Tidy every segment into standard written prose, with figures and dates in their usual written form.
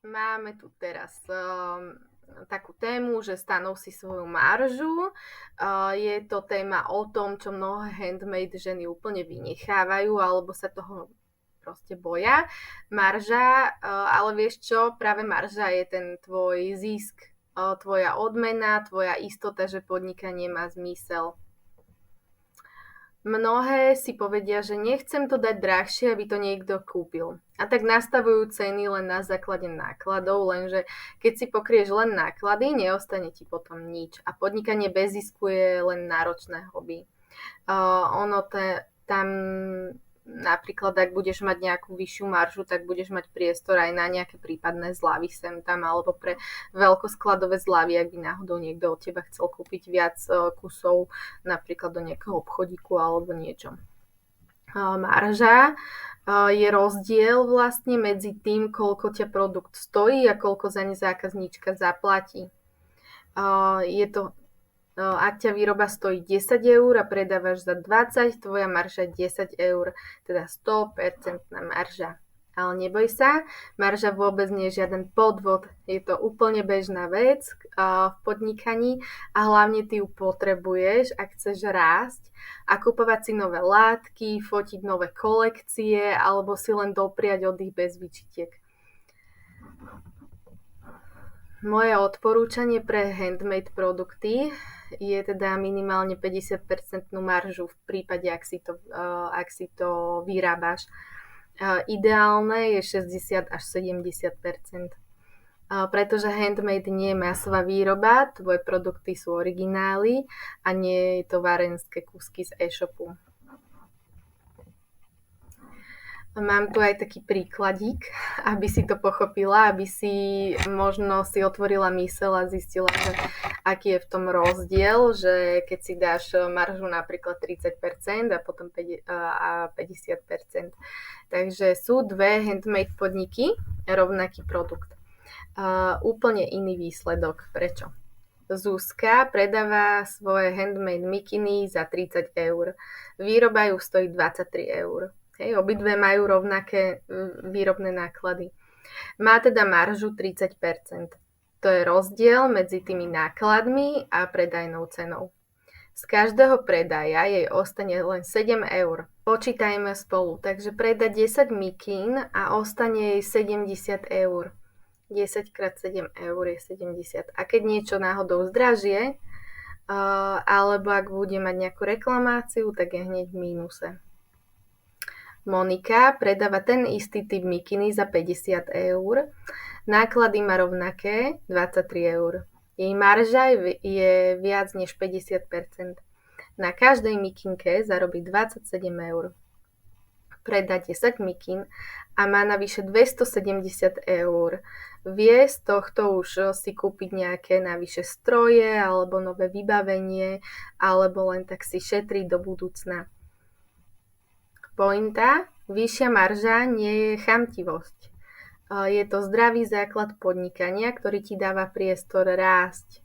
Máme tu teraz takú tému, že stanov si svoju maržu. Je to téma o tom, čo mnohé handmade ženy úplne vynechávajú alebo sa toho proste boja. Marža, ale vieš čo, práve marža je ten tvoj zisk, tvoja odmena, tvoja istota, že podnikanie má zmysel. Mnohé si povedia, že nechcem to dať drahšie, aby to niekto kúpil. A tak nastavujú ceny len na základe nákladov, lenže keď si pokrieš len náklady, neostane ti potom nič. A podnikanie bez zisku je len náročné hobby. Tam napríklad, ak budeš mať nejakú vyššiu maržu, tak budeš mať priestor aj na nejaké prípadné zľavy sem tam, alebo pre veľkoskladové zľavy, ak by náhodou niekto od teba chcel kúpiť viac kusov, napríklad do nejakého obchodíku alebo niečo. Marža je rozdiel vlastne medzi tým, koľko ťa produkt stojí a koľko za ne zákazníčka zaplatí. Je to Ak ťa výroba stojí 10 eur a predávaš za 20, tvoja marža je 10 eur, teda 100% marža. Ale neboj sa, marža vôbec nie je žiaden podvod. Je to úplne bežná vec v podnikaní a hlavne ty ju potrebuješ, ak chceš rásť a kupovať si nové látky, fotiť nové kolekcie alebo si len dopriať oddych bez výčitiek. Moje odporúčanie pre handmade produkty je teda minimálne 50% maržu v prípade, ak si to vyrábaš. Ideálne je 60 až 70%. Pretože handmade nie je masová výroba, tvoje produkty sú originály a nie je to varenské kúsky z e-shopu. Mám tu aj taký príkladík, aby si to pochopila, aby si možno si otvorila myseľ a zistila, že aký je v tom rozdiel, že keď si dáš maržu napríklad 30% a potom 50%. Takže sú dve handmade podniky, rovnaký produkt. Úplne iný výsledok. Prečo? Zuzka predáva svoje handmade mikiny za 30 eur. Výroba ju stojí 23 eur. Hej, obidve majú rovnaké výrobné náklady. Má teda maržu 30%. To je rozdiel medzi tými nákladmi a predajnou cenou. Z každého predaja jej ostane len 7 eur. Počítajme spolu, takže predá 10 mikín a ostane jej 70 eur. 10 x 7 eur je 70. A keď niečo náhodou zdražie, alebo ak bude mať nejakú reklamáciu, tak je hneď v mínuse. Monika predáva ten istý typ mikiny za 50 eur, náklady má rovnaké 23 eur. Jej marža je viac než 50%. Na každej mikinke zarobí 27 eur. Predá 10 mikín a má navyše 270 eur. Vie z tohto už si kúpiť nejaké navyše stroje alebo nové vybavenie, alebo len tak si šetriť do budúcna. Pointa, vyššia marža nie je chamtivosť. Je to zdravý základ podnikania, ktorý ti dáva priestor rásť,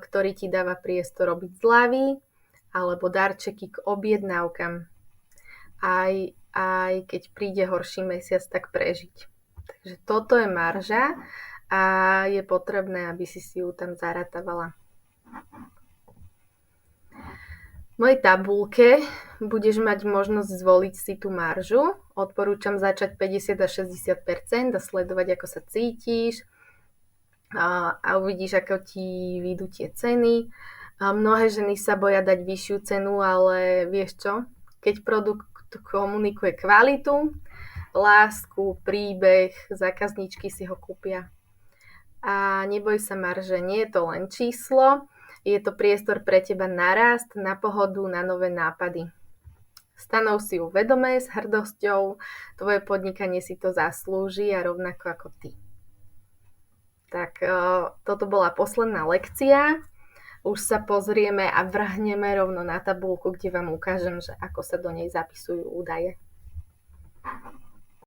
ktorý ti dáva priestor robiť zľavy alebo darčeky k objednávkam. Aj keď príde horší mesiac, tak prežiť. Takže toto je marža a je potrebné, aby si ju tam zaratávala. V mojej tabulke budeš mať možnosť zvoliť si tú maržu. Odporúčam začať 50 až 60% a sledovať, ako sa cítiš a uvidíš, ako ti vyjdú tie ceny. Mnohé ženy sa boja dať vyššiu cenu, ale vieš čo? Keď produkt komunikuje kvalitu, lásku, príbeh, zákazníčky si ho kúpia. A neboj sa marže, nie je to len číslo, je to priestor pre teba na rast, na pohodu, na nové nápady. Stanov si ju vedomé s hrdosťou, tvoje podnikanie si to zaslúži a rovnako ako ty. Tak toto bola posledná lekcia. Už sa pozrieme a vrhneme rovno na tabuľku, kde vám ukážem, že ako sa do nej zapisujú údaje.